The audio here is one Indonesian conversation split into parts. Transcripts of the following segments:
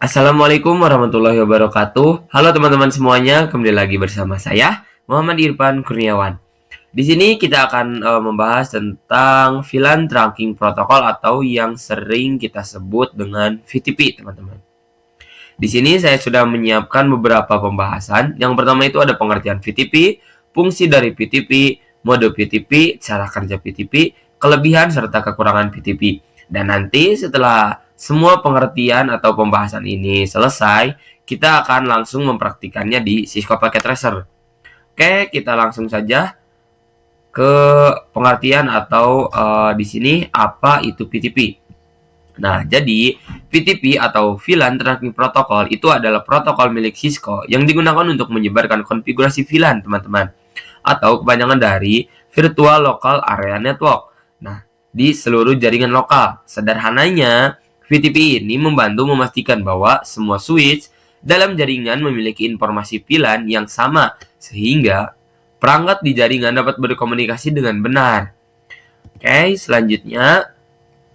Assalamualaikum warahmatullahi wabarakatuh. Halo teman-teman semuanya, kembali lagi bersama saya Muhammad Irfan Kurniawan. Di sini kita akan membahas tentang VLAN Trunking Protocol atau yang sering kita sebut dengan VTP, teman-teman. Di sini saya sudah menyiapkan beberapa pembahasan. Yang pertama itu ada pengertian VTP, fungsi dari VTP, mode VTP, cara kerja VTP, kelebihan serta kekurangan VTP. Dan nanti setelah semua pengertian atau pembahasan ini selesai, kita akan langsung mempraktikannya di Cisco Packet Tracer. Oke, kita langsung saja ke pengertian atau di sini apa itu VTP. Nah, jadi VTP atau VLAN Trunking Protocol itu adalah protokol milik Cisco yang digunakan untuk menyebarkan konfigurasi VLAN, teman-teman, atau kepanjangan dari Virtual Local Area Network. Nah, di seluruh jaringan lokal. Sederhananya, VTP ini membantu memastikan bahwa semua switch dalam jaringan memiliki informasi VLAN yang sama, sehingga perangkat di jaringan dapat berkomunikasi dengan benar. Oke, selanjutnya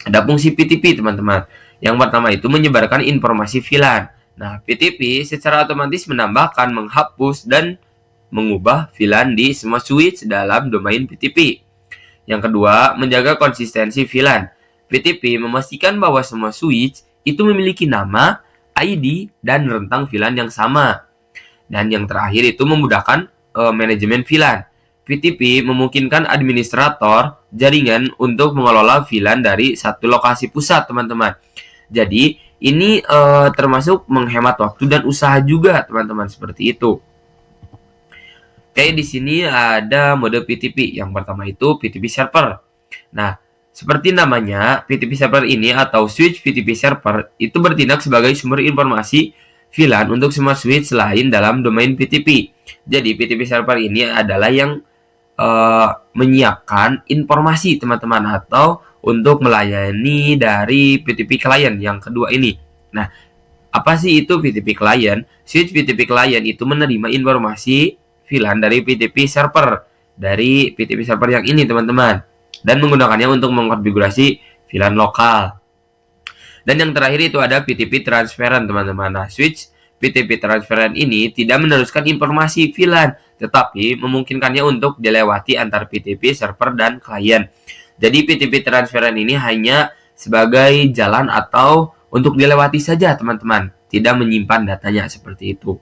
ada fungsi VTP, teman-teman. Yang pertama itu menyebarkan informasi VLAN. Nah, VTP secara otomatis menambahkan, menghapus, dan mengubah VLAN di semua switch dalam domain VTP. Yang kedua, menjaga konsistensi VLAN. VTP memastikan bahwa semua switch itu memiliki nama, ID, dan rentang VLAN yang sama. Dan yang terakhir itu memudahkan manajemen VLAN. VTP memungkinkan administrator jaringan untuk mengelola VLAN dari satu lokasi pusat, teman-teman. Jadi, ini termasuk menghemat waktu dan usaha juga, teman-teman, seperti itu. Oke, di sini ada mode VTP. Yang pertama itu VTP server. Nah, seperti namanya, VTP server ini atau switch VTP server itu bertindak sebagai sumber informasi VLAN untuk semua switch lain dalam domain VTP. Jadi, VTP server ini adalah yang menyiapkan informasi, teman-teman, atau untuk melayani dari VTP client yang kedua ini. Nah, apa sih itu VTP client? Switch VTP client itu menerima informasi VLAN dari VTP server, dari VTP server yang ini, teman-teman, dan menggunakannya untuk mengkonfigurasi VLAN lokal. Dan yang terakhir itu ada VTP transferan, teman-teman. Nah, switch VTP transferan ini tidak meneruskan informasi VLAN, tetapi memungkinkannya untuk dilewati antar VTP server dan klien. Jadi VTP transferan ini hanya sebagai jalan atau untuk dilewati saja, teman-teman, tidak menyimpan datanya seperti itu.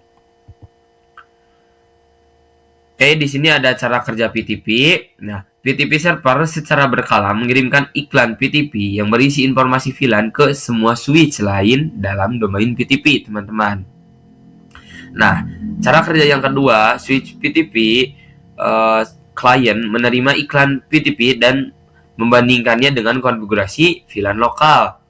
Oke, di sini ada cara kerja VTP. Nah, VTP server secara berkala mengirimkan iklan VTP yang berisi informasi VLAN ke semua switch lain dalam domain VTP, teman-teman. Nah, cara kerja yang kedua, switch VTP klien menerima iklan VTP dan membandingkannya dengan konfigurasi VLAN lokal.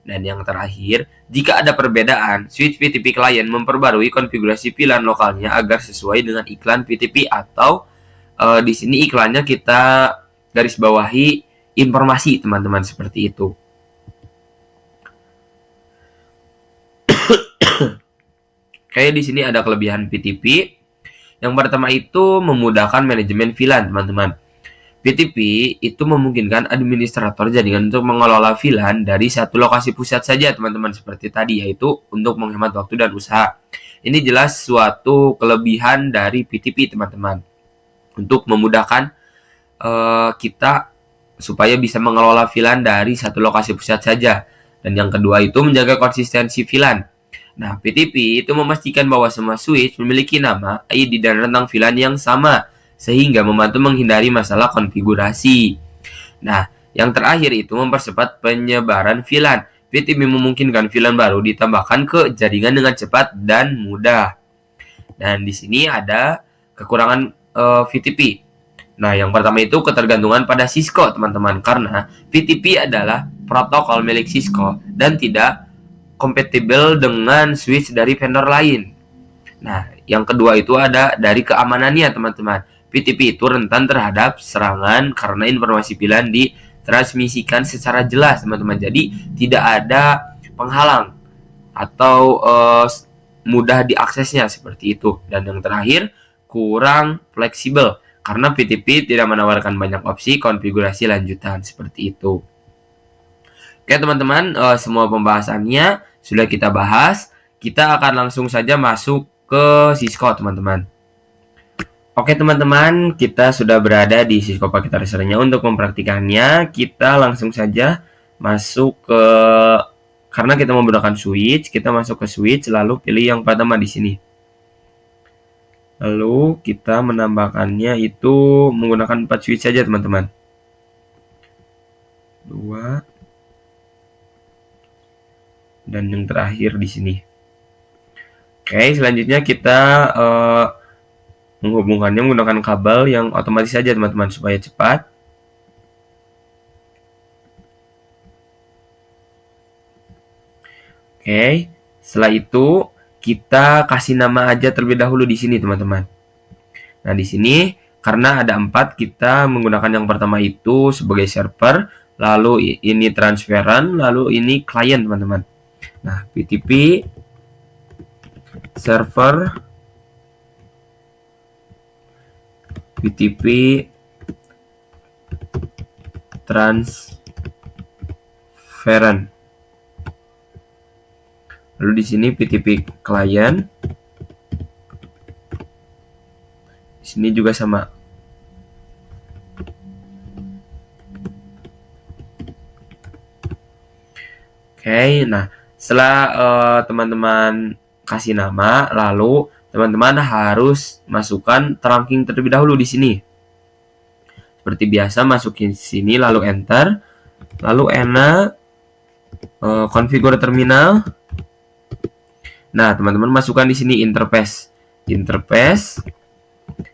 Dan yang terakhir, jika ada perbedaan, switch VTP klien memperbarui konfigurasi VLAN lokalnya agar sesuai dengan iklan VTP atau di sini iklannya kita garis bawahi informasi, teman-teman, seperti itu. Kayak di sini ada kelebihan VTP. Yang pertama itu memudahkan manajemen VLAN, teman-teman. VTP itu memungkinkan administrator jaringan untuk mengelola VLAN dari satu lokasi pusat saja, teman-teman, seperti tadi, yaitu untuk menghemat waktu dan usaha. Ini jelas suatu kelebihan dari VTP, teman-teman, untuk memudahkan kita supaya bisa mengelola VLAN dari satu lokasi pusat saja. Dan yang kedua itu menjaga konsistensi VLAN. Nah, VTP itu memastikan bahwa semua switch memiliki nama, ID, dan rentang VLAN yang sama, sehingga membantu menghindari masalah konfigurasi. Nah, yang terakhir itu mempercepat penyebaran VLAN. VTP memungkinkan VLAN baru ditambahkan ke jaringan dengan cepat dan mudah. Dan di sini ada kekurangan VTP. Nah, yang pertama itu ketergantungan pada Cisco, teman-teman, karena VTP adalah protokol milik Cisco dan tidak kompatibel dengan switch dari vendor lain. Nah, yang kedua itu ada dari keamanannya, teman-teman. VTP itu rentan terhadap serangan karena informasi VLAN ditransmisikan secara jelas, teman-teman. Jadi tidak ada penghalang atau mudah diaksesnya seperti itu. Dan yang terakhir, kurang fleksibel karena VTP tidak menawarkan banyak opsi konfigurasi lanjutan seperti itu. Oke, teman-teman, semua pembahasannya sudah kita bahas. kita akan langsung saja masuk ke Cisco, teman-teman. Oke teman-teman, kita sudah berada di Cisco Packet Tracer-nya. Untuk mempraktikannya, kita langsung saja masuk ke, karena kita menggunakan switch, kita masuk ke switch, lalu pilih yang pertama di sini. Lalu kita menambahkannya itu menggunakan 4 switch saja teman-teman. 2 dan yang terakhir di sini. Oke, selanjutnya kita menghubungkannya menggunakan kabel yang otomatis saja teman-teman supaya cepat. Oke, setelah itu kita kasih nama aja terlebih dahulu di sini teman-teman. Nah di sini karena ada 4, kita menggunakan yang pertama itu sebagai server, lalu ini transferan, lalu ini klien teman-teman. Nah PTP server, PTP transferan. Lalu di sini PTP client. Di sini juga sama. Oke, nah setelah teman-teman kasih nama, lalu teman-teman harus masukkan trunking terlebih dahulu di sini. Seperti biasa, masukin sini lalu enter, lalu enak configure terminal. Nah, teman-teman masukkan di sini interface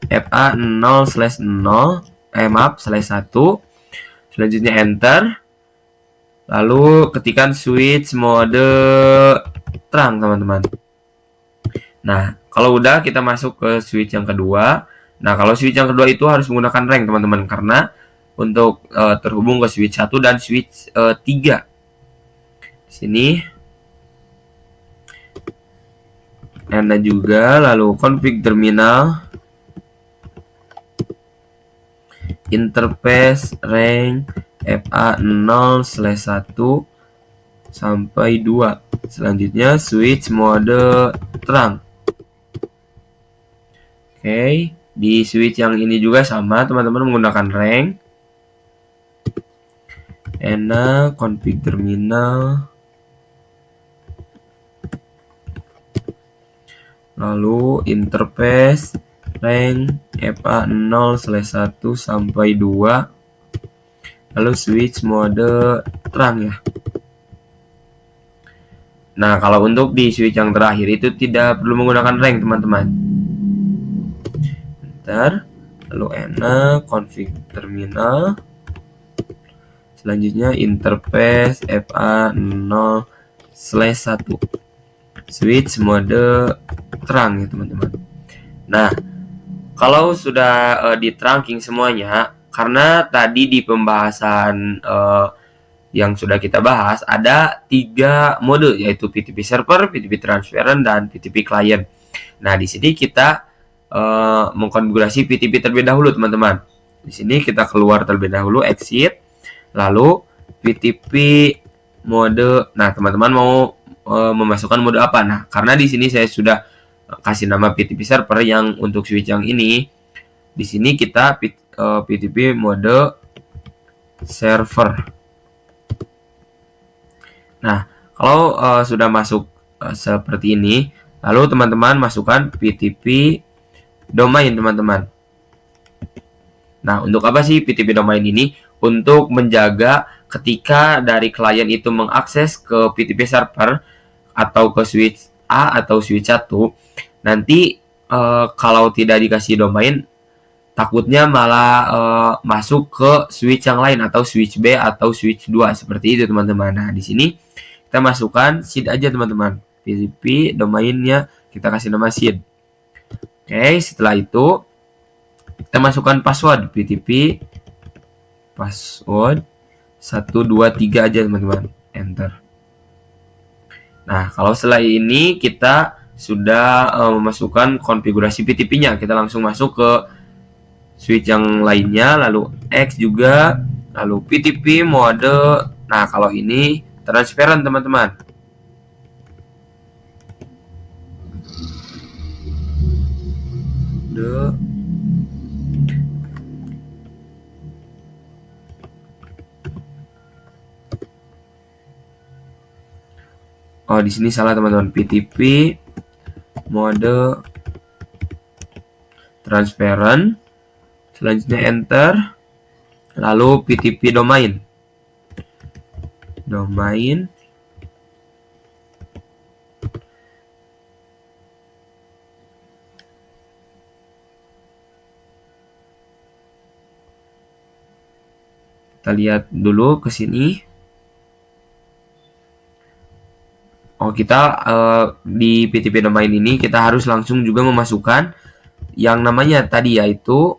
FA0/0 /1. Selanjutnya enter. Lalu ketikkan switch mode terang, teman-teman. Nah, kalau udah kita masuk ke switch yang kedua. Nah, kalau switch yang kedua itu harus menggunakan rank, teman-teman, karena untuk terhubung ke switch 1 dan switch 3. Di sini Anda juga, lalu config terminal, interface rank FA0/1 sampai 2. Selanjutnya switch mode terang. Oke, di switch yang ini juga sama, teman-teman menggunakan rank. Enak config terminal, lalu interface rank FA0/1 sampai 2, lalu switch mode terang ya. Nah, kalau untuk di switch yang terakhir itu tidak perlu menggunakan rank, teman-teman. Bentar, lalu enak config terminal, selanjutnya interface FA0/1, switch mode terang ya teman-teman. Nah, kalau sudah di trunking semuanya, karena tadi di pembahasan yang sudah kita bahas ada 3 mode, yaitu PTP server, PTP transferan, dan PTP client. Nah, di sini kita mengkonfigurasi PTP terlebih dahulu, teman-teman. Di sini kita keluar terlebih dahulu, exit, lalu PTP mode. Nah, teman-teman mau memasukkan mode apa? Nah, karena di sini saya sudah kasih nama PTP server yang untuk switch yang ini. Di sini kita PTP mode server. Nah, kalau sudah masuk seperti ini, lalu teman-teman masukkan PTP domain, teman-teman. Nah, untuk apa sih PTP domain ini? Untuk menjaga ketika dari klien itu mengakses ke PTP server atau ke switch A atau switch 1, nanti kalau tidak dikasih domain, takutnya malah masuk ke switch yang lain atau switch B atau switch 2 seperti itu, teman-teman. Nah, di sini kita masukkan seed aja, teman-teman. PTP domainnya kita kasih nama seed. Oke, setelah itu kita masukkan password PTP password 123 aja, teman-teman. Enter. Nah, kalau setelah ini kita sudah memasukkan konfigurasi PTP-nya, kita langsung masuk ke switch yang lainnya, lalu X juga, lalu PTP mode. Nah, kalau ini transferan, teman-teman. Oh, di sini salah teman-teman. PTP mode transparent. Selanjutnya enter. Lalu PTP domain. Kita lihat dulu ke sini. Oh, kita di PTP domain ini kita harus langsung juga memasukkan yang namanya tadi, yaitu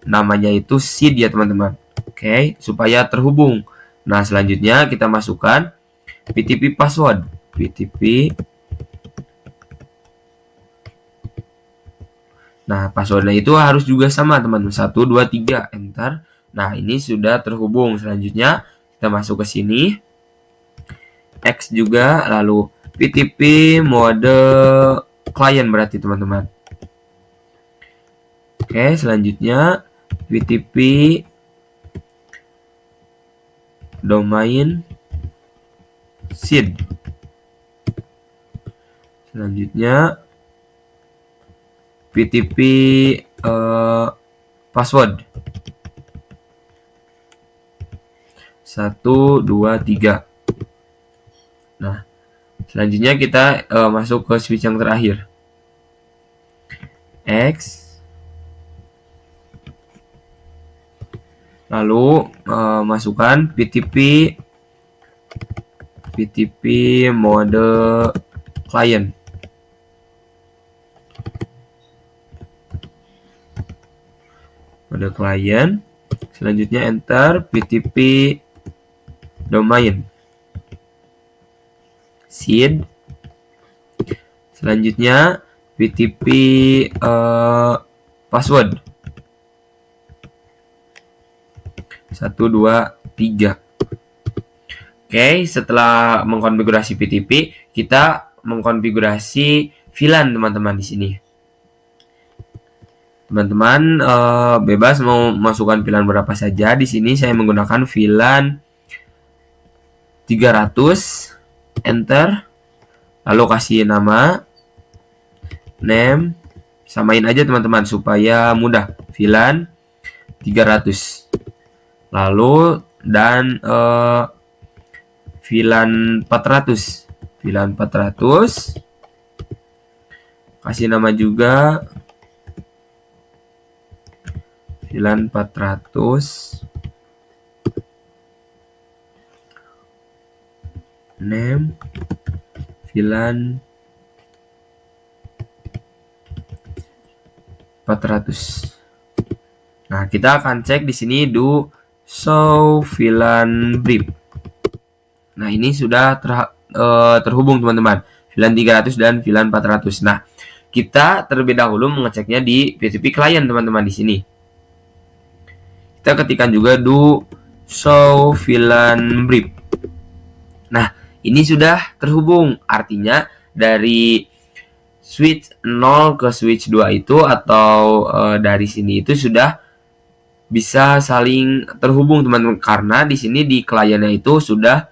namanya itu seed ya teman-teman. Oke, supaya terhubung. Nah, selanjutnya kita masukkan PTP password. Nah, passwordnya itu harus juga sama teman-teman. 1, 2, 3, enter. Nah, ini sudah terhubung. Selanjutnya kita masuk ke sini. X juga, lalu PTP mode client berarti teman-teman. Oke, selanjutnya PTP domain seed. Selanjutnya PTP password. 1, 2, 3. Nah, selanjutnya kita masuk ke switch yang terakhir. X. Lalu masukkan PTP mode client. Mode client. Selanjutnya enter PTP domain seed. Selanjutnya PTP password. 1, 2, 3. Oke, setelah mengkonfigurasi PTP, kita mengkonfigurasi VLAN teman-teman di sini. Teman-teman bebas mau masukkan VLAN berapa saja. Di sini saya menggunakan VLAN 300, enter. Lalu kasih nama, name, samain aja teman-teman supaya mudah. VLAN 300. Lalu dan VLAN 400. Kasih nama juga VLAN 400. Name VLAN 400. Nah, kita akan cek di sini do show VLAN brief. Nah, ini sudah terhubung teman-teman. VLAN 300 dan VLAN 400. Nah, kita terlebih dahulu mengeceknya di PTP client teman-teman di sini. Kita ketikkan juga do show VLAN brief. Nah, ini sudah terhubung. Artinya dari switch 0 ke switch 2 itu atau dari sini itu sudah bisa saling terhubung teman-teman, karena di sini di kliennya itu sudah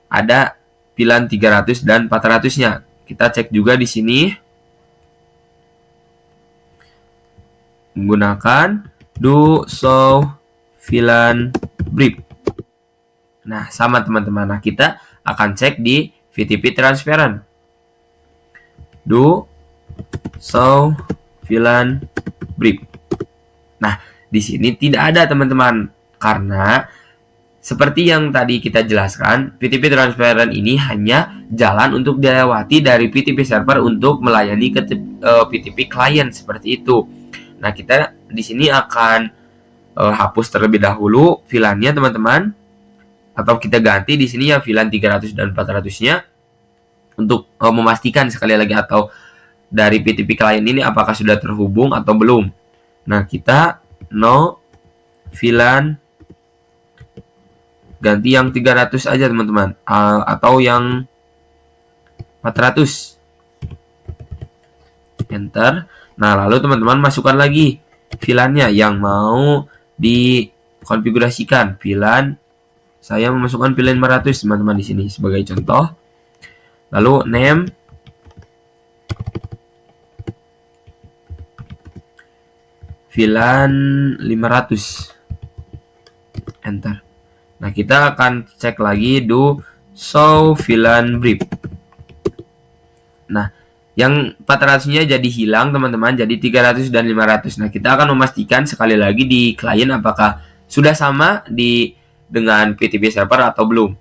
ada VLAN 300 dan 400-nya. Kita cek juga di sini menggunakan do show VLAN brief. Nah, sama teman-teman. Nah, kita akan cek di PTP transparent. Do show VLAN brief. Nah, di sini tidak ada teman-teman, karena seperti yang tadi kita jelaskan, PTP transparent ini hanya jalan untuk dilewati dari PTP server untuk melayani ke PTP client seperti itu. Nah, kita di sini akan hapus terlebih dahulu VLAN-nya teman-teman, atau kita ganti di sini ya VLAN 300 dan 400-nya untuk memastikan sekali lagi atau dari PTP client ini apakah sudah terhubung atau belum. Nah, kita no VLAN, ganti yang 300 aja teman-teman, atau yang 400. enter. Nah, lalu teman-teman masukkan lagi VLAN-nya yang mau dikonfigurasikan. VLAN, saya memasukkan VLAN 500 teman-teman di sini sebagai contoh. Lalu name, VLAN 500, enter. Nah, kita akan cek lagi do show VLAN brief. Nah, yang 400-nya jadi hilang teman-teman, jadi 300 dan 500. Nah, kita akan memastikan sekali lagi di klien apakah sudah sama dengan PTP server atau belum.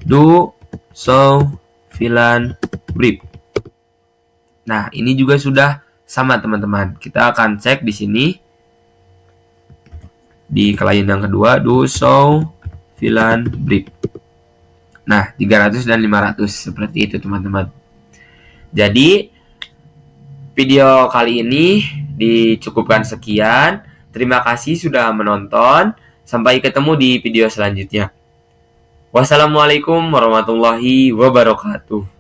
Do show VLAN brief. Nah, ini juga sudah sama teman-teman. Kita akan cek di sini di klien yang kedua, do show VLAN brief. Nah, 300 dan 500 seperti itu teman-teman. Jadi video kali ini dicukupkan sekian. Terima kasih sudah menonton. Sampai ketemu di video selanjutnya. Wassalamualaikum warahmatullahi wabarakatuh.